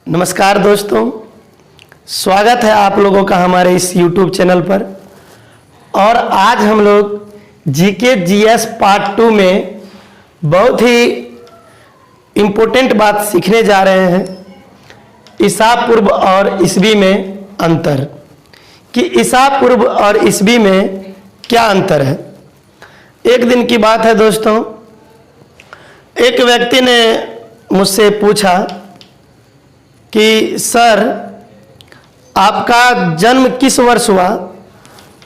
नमस्कार दोस्तों, स्वागत है आप लोगों का हमारे इस YouTube चैनल पर। और आज हम लोग जीके जीएस पार्ट 2 में बहुत ही इम्पोर्टेंट बात सीखने जा रहे हैं। ईसा पूर्व और ईसवी में अंतर, कि ईसा पूर्व और ईसवी में क्या अंतर है। एक दिन की बात है दोस्तों, एक व्यक्ति ने मुझसे पूछा कि सर आपका जन्म किस वर्ष हुआ।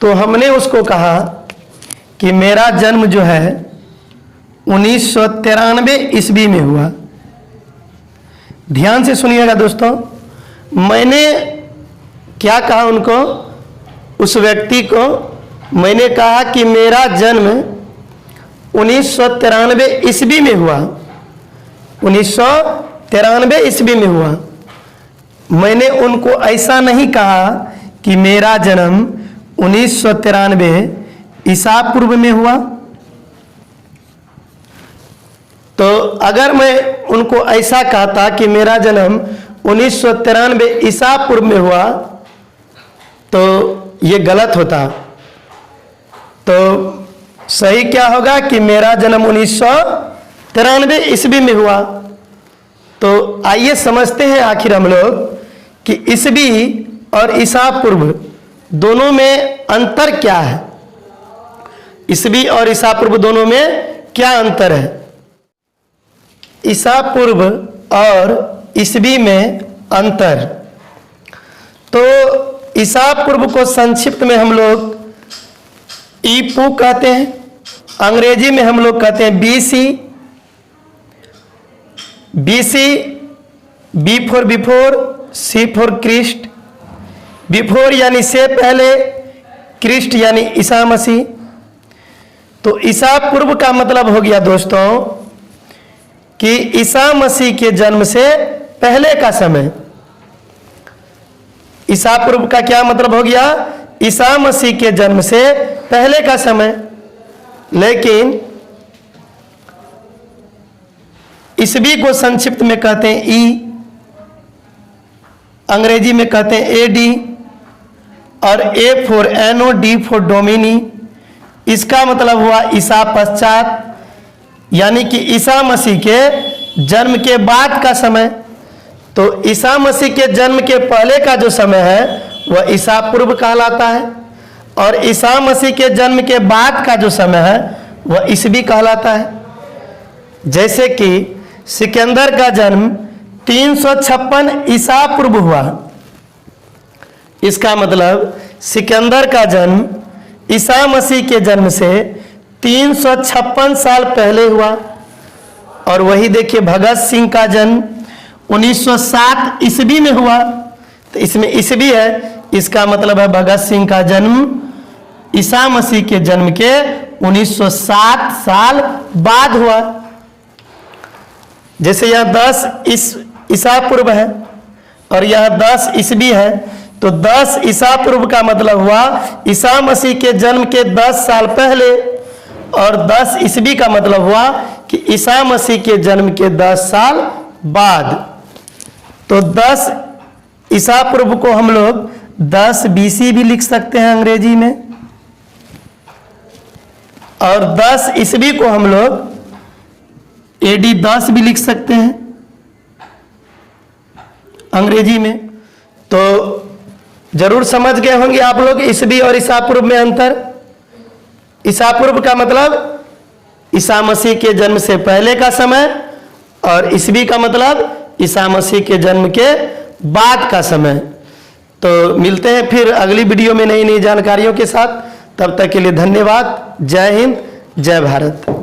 तो हमने उसको कहा कि मेरा जन्म जो है 1993 ईस्वी में हुआ। ध्यान से सुनिएगा दोस्तों, मैंने क्या कहा उनको, उस व्यक्ति को मैंने कहा कि मेरा जन्म 1993 ईस्वी में हुआ। 1993 ईस्वी में हुआ। मैंने उनको ऐसा नहीं कहा कि मेरा जन्म 1993 ईसा पूर्व में हुआ। तो अगर मैं उनको ऐसा कहता कि मेरा जन्म 1993 ईसा पूर्व में हुआ तो ये गलत होता। तो सही क्या होगा कि मेरा जन्म 1993 ईस्वी में हुआ। तो आइए समझते हैं आखिर हम लोग कि ईस्वी और ईसा पूर्व दोनों में अंतर क्या है। ईस्वी और ईसा पूर्व दोनों में क्या अंतर है। ईसा पूर्व और ईस्वी में अंतर, तो ईसा पूर्व को संक्षिप्त में हम लोग ईपू कहते हैं, अंग्रेजी में हम लोग कहते हैं BC, B for before, C for Christ. Before यानी से पहले, क्रिस्ट यानी ईसा मसीह। तो ईसा पूर्व का मतलब हो गया दोस्तों कि ईसा मसीह के जन्म से पहले का समय। ईसा पूर्व का क्या मतलब हो गया, ईसा मसीह के जन्म से पहले का समय। लेकिन ईस्वी को संक्षिप्त में कहते हैं ई, अंग्रेजी में कहते हैं एडी, और A for Anno, D for Domini. इसका मतलब हुआ ईसा पश्चात, यानी कि ईसा मसीह के जन्म के बाद का समय। तो ईसा मसीह के जन्म के पहले का जो समय है वह ईसा पूर्व कहलाता है, और ईसा मसीह के जन्म के बाद का जो समय है वह ईस्वी कहलाता है। जैसे कि सिकंदर का जन्म 356 ईसा पूर्व हुआ। इसका मतलब सिकंदर का जन्म ईसा मसीह के जन्म से 356 साल पहले हुआ। और वही देखिए भगत सिंह का जन्म 1907 ईस्वी में हुआ। तो इसमें ईस्वी है, इसका मतलब है भगत सिंह का जन्म ईसा मसीह के जन्म के 1907 साल बाद हुआ। जैसे यहाँ 10 ईसा पूर्व है और यह 10 ईस्वी है, तो 10 ईसा पूर्व का मतलब हुआ ईसा मसीह के जन्म के 10 साल पहले, और 10 ईस्वी का मतलब हुआ कि ईसा मसीह के जन्म के 10 साल बाद। तो 10 ईसा पूर्व को हम लोग 10 बीसी भी लिख सकते हैं अंग्रेजी में, और 10 ईस्वी को हम लोग एडी 10 भी लिख सकते हैं अंग्रेजी में। तो जरूर समझ गए होंगे आप लोग ईस्वी और ईसा पूर्व में अंतर। ईसा पूर्व का मतलब ईसा मसीह के जन्म से पहले का समय, और ईस्वी का मतलब ईसा मसीह के जन्म के बाद का समय। तो मिलते हैं फिर अगली वीडियो में नई नई जानकारियों के साथ। तब तक के लिए धन्यवाद। जय हिंद, जय भारत।